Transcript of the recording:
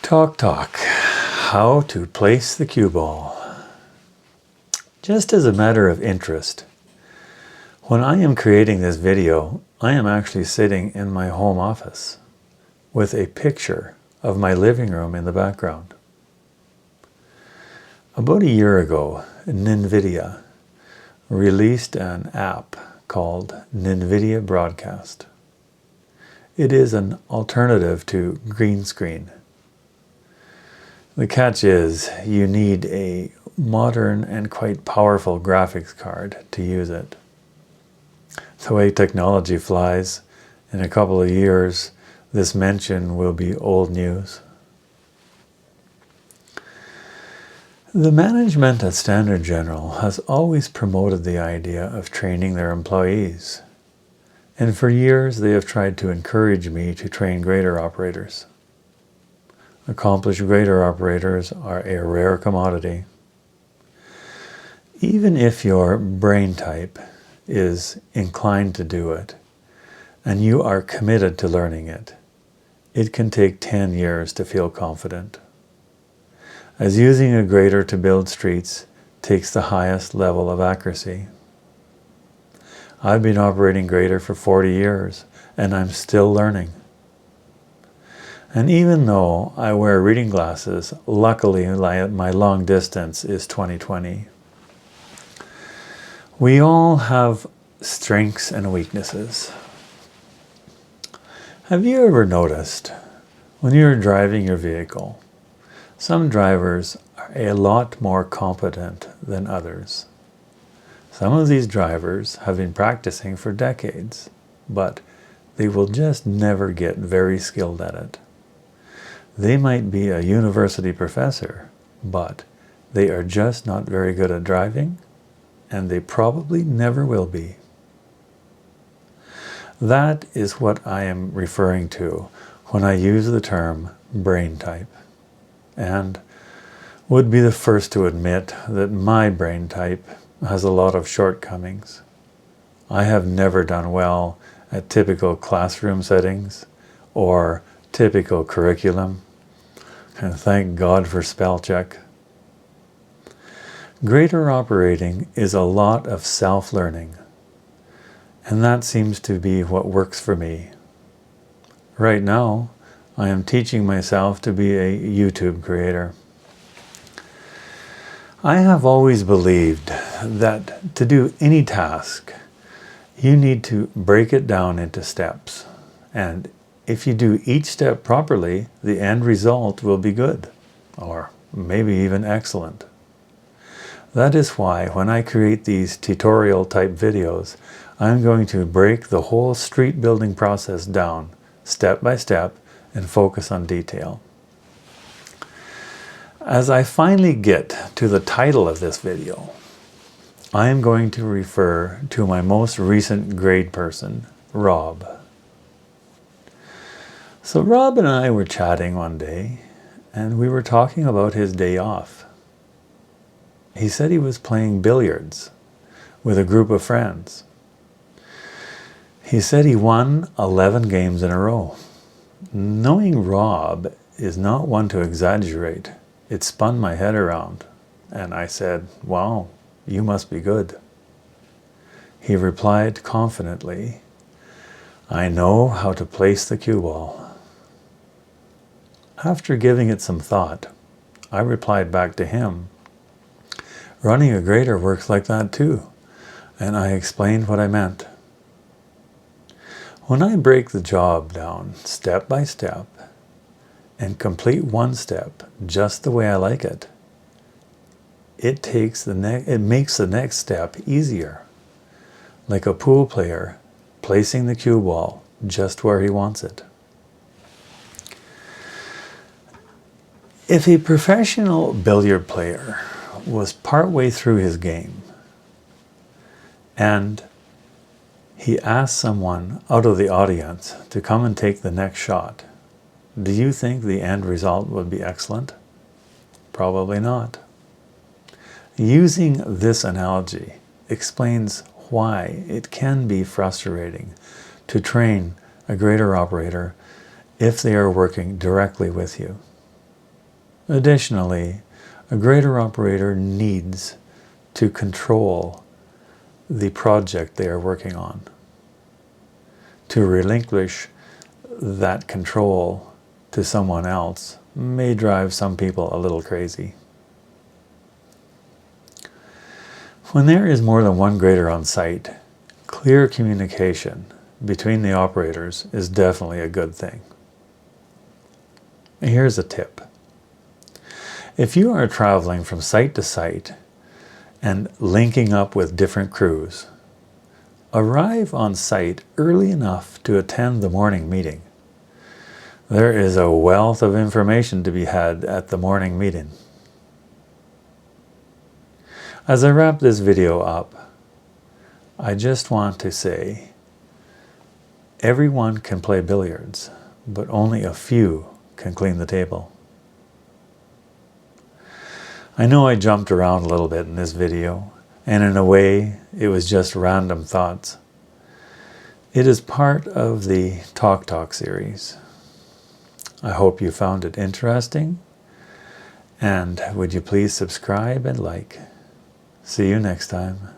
Talk. How to place the cue ball. Just as a matter of interest, when I am creating this video, I am actually sitting in my home office with a picture of my living room in the background. About a year ago, NVIDIA released an app called NVIDIA Broadcast. It is an alternative to green screen. The catch is you need a modern and quite powerful graphics card to use it. The way technology flies, in a couple of years, this mention will be old news. The management at Standard General has always promoted the idea of training their employees. And for years they have tried to encourage me to train grader operators. Accomplished grader operators are a rare commodity. Even if your brain type is inclined to do it, and you are committed to learning it, it can take 10 years to feel confident. As using a grader to build streets takes the highest level of accuracy. I've been operating grader for 40 years, and I'm still learning. And even though I wear reading glasses, luckily my long distance is 20/20. We all have strengths and weaknesses. Have you ever noticed when you're driving your vehicle, some drivers are a lot more competent than others? Some of these drivers have been practicing for decades, but they will just never get very skilled at it. They might be a university professor, but they are just not very good at driving, and they probably never will be. That is what I am referring to when I use the term brain type, and would be the first to admit that my brain type has a lot of shortcomings. I have never done well at typical classroom settings or typical curriculum. And thank God for spell check. Grader operating is a lot of self-learning, and that seems to be what works for me. Right now, I am teaching myself to be a YouTube creator. I have always believed that to do any task, you need to break it down into steps, and if you do each step properly, the end result will be good, or maybe even excellent. That is why when I create these tutorial type videos, I'm going to break the whole street building process down, step by step, and focus on detail. As I finally get to the title of this video, I am going to refer to my most recent grade person, Rob. So Rob and I were chatting one day, and we were talking about his day off. He said he was playing billiards with a group of friends. He said he won 11 games in a row. Knowing Rob is not one to exaggerate, it spun my head around, and I said, "Wow, you must be good." He replied confidently, "I know how to place the cue ball." After giving it some thought, I replied back to him, "Running a grader works like that too," and I explained what I meant. When I break the job down step by step and complete one step just the way I like it, it makes the next step easier, like a pool player placing the cue ball just where he wants it. If a professional billiard player was partway through his game and he asked someone out of the audience to come and take the next shot, do you think the end result would be excellent? Probably not. Using this analogy explains why it can be frustrating to train a grader operator if they are working directly with you. Additionally, a grader operator needs to control the project they are working on. To relinquish that control to someone else may drive some people a little crazy. When there is more than one grader on site, clear communication between the operators is definitely a good thing. Here's a tip. If you are traveling from site to site and linking up with different crews, arrive on site early enough to attend the morning meeting. There is a wealth of information to be had at the morning meeting. As I wrap this video up, I just want to say, everyone can play billiards, but only a few can clean the table. I know I jumped around a little bit in this video, and in a way, it was just random thoughts. It is part of the Talk series. I hope you found it interesting, and would you please subscribe and like. See you next time.